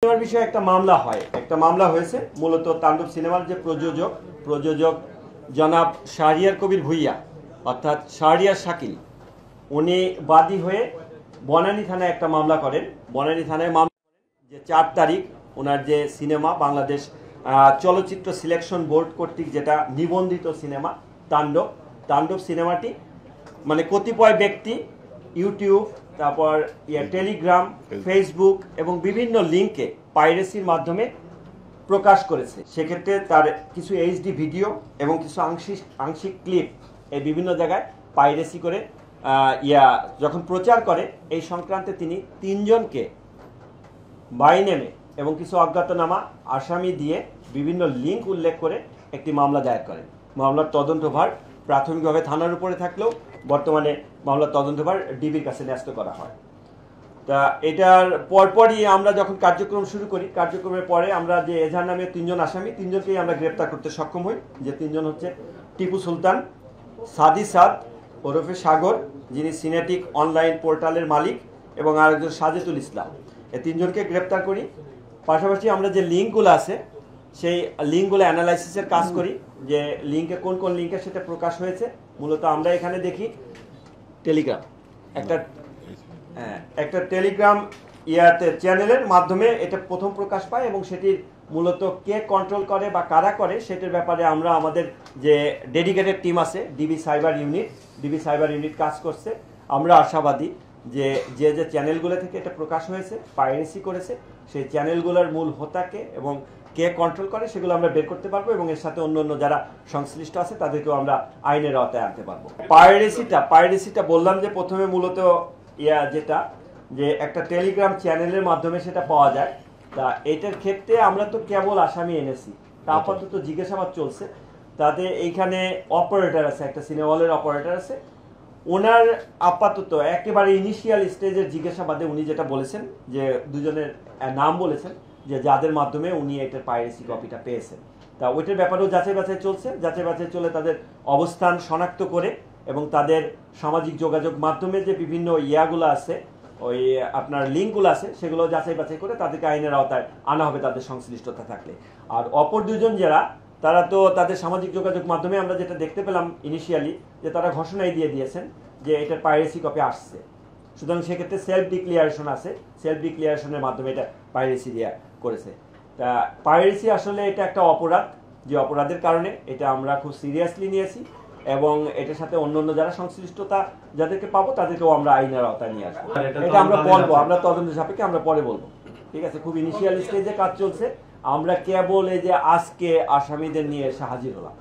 সিনেমার বিষয়ে একটা মামলা হয়েছে মূলত তাণ্ডব সিনেমার যে প্রযোজক জনাব শাহরিয়ার কবির ভুইয়া অর্থাৎ শাহরিয়ার শাকিল, উনি বাদী হয়ে বনানী থানায় একটা মামলা করেন। বনানী থানায় মামলা যে 4 তারিখ ওনার যে সিনেমা বাংলাদেশ চলচ্চিত্র সিলেকশন বোর্ড কর্তৃক যেটা নিবন্ধিত সিনেমা তাণ্ডব সিনেমাটি মানে কতিপয় ব্যক্তি ইউটিউব, তারপর টেলিগ্রাম, ফেসবুক এবং বিভিন্ন লিঙ্কে পাইরেসির মাধ্যমে প্রকাশ করেছে। সেক্ষেত্রে তার কিছু এইচডি ভিডিও এবং কিছু আংশিক ক্লিপ এই বিভিন্ন জায়গায় পাইরেসি করে যখন প্রচার করে, এই সংক্রান্তে তিনি 3 জনকে বাই নেমে এবং কিছু অজ্ঞাতনামা আসামি দিয়ে বিভিন্ন লিঙ্ক উল্লেখ করে একটি মামলা দায়ের করেন। মামলার তদন্তভার প্রাথমিকভাবে থানার উপরে থাকলেও বর্তমানে মামলার তদন্তভার ডিবির কাছে ন্যস্ত করা হয়। তা এটার পরপরই আমরা যখন কার্যক্রম শুরু করি, কার্যক্রমের পরে আমরা যে এজাহার নামে 3 জন আসামি, 3 জনকেই আমরা গ্রেপ্তার করতে সক্ষম হই। যে 3 জন হচ্ছে টিপু সুলতান, সাদি সাদ ওরফে সাগর, যিনি সিনেটিক অনলাইন পোর্টালের মালিক, এবং আরেকজন সাজেদুল ইসলাম। এই 3 জনকে গ্রেপ্তার করি। পাশাপাশি আমরা যে লিঙ্কগুলো আছে সেই লিঙ্কগুলো অ্যানালাইসিসের কাজ করি, যে লিঙ্কে কোন লিঙ্কে সেটা প্রকাশ হয়েছে। মূলত আমরা এখানে দেখি টেলিগ্রাম, একটা টেলিগ্রাম চ্যানেলের মাধ্যমে এটা প্রথম প্রকাশ পায়, এবং সেটির মূলত কে কন্ট্রোল করে বা কারা করে সেটার ব্যাপারে আমরা আমাদের যে ডেডিকেটেড টিম আছে ডিবি সাইবার ইউনিট কাজ করছে। আমরা আশাবাদী যে চ্যানেলগুলো থেকে এটা প্রকাশ হয়েছে, পাইরেসি করেছে, সেই চ্যানেলগুলোর মূল হোতাকে এবং কে কন্ট্রোল করে সেগুলো আমরা বের করতে পারবো, এবং এর সাথে অন্য যারা সংশ্লিষ্ট আছে তাদেরকেও আমরা আইনের আওতায় আনতে পারবো। পাইরেসিটা বললাম যে প্রথমে মূলত যেটা যে একটা টেলিগ্রাম চ্যানেলের মাধ্যমে সেটা পাওয়া যায়। তা এটার ক্ষেত্রে আমরা তো কেবল আসামি এনেছি, তা আপাতত জিজ্ঞাসাবাদ চলছে। তাতে এইখানে অপারেটর আছে, একটা সিনেমা হলের অপারেটর আছে, ওনার আপাতত একেবারে ইনিশিয়াল স্টেজের জিজ্ঞাসাবাদে উনি যেটা বলেছেন যে 2 জনের নাম বলেছেন যে যাদের মাধ্যমে উনি এটার পাইরেসি কপিটা পেয়েছেন। তা ওইটার ব্যাপারেও যাচাই বাছাই চলছে। চলে তাদের অবস্থান শনাক্ত করে এবং তাদের সামাজিক যোগাযোগ মাধ্যমে যে বিভিন্ন ইয়াগুলো আছে, ওই আপনার লিঙ্কগুলো আছে, সেগুলো যাচাই বাছাই করে তাদেরকে আইনের আওতায় আনা হবে তাদের সংশ্লিষ্টতা থাকলে। আর অপর 2 জন যারা, তারা তো তাদের সামাজিক যোগাযোগ মাধ্যমে আমরা যেটা দেখতে পেলাম ইনিশিয়ালি, যে তারা ঘোষণাই দিয়ে দিয়েছেন যে এটার পাইরেসি কপি আসছে। সুতরাং সেক্ষেত্রে সেলফ ডিক্লিয়ারেশনের মাধ্যমে এটা পাইরেসি দেওয়া করেছে। তা পাইরেসি আসলে এটা একটা অপরাধ, যে অপরাধের কারণে এটা আমরা খুব সিরিয়াসলি নিয়েছি, এবং এটার সাথে অন্য যারা সংশ্লিষ্টতা যাদেরকে পাবো তাদেরকেও আমরা আইনের আওতায় নিয়ে আসবো। এটা আমরা বলবো, আমরা তদন্ত সাপেক্ষে আমরা পরে বলবো। ঠিক আছে, খুব ইনিশিয়াল স্টেজে কাজ চলছে। আমরা কেবল এই যে আজকে আসামিদের নিয়ে এসে হাজির হলাম।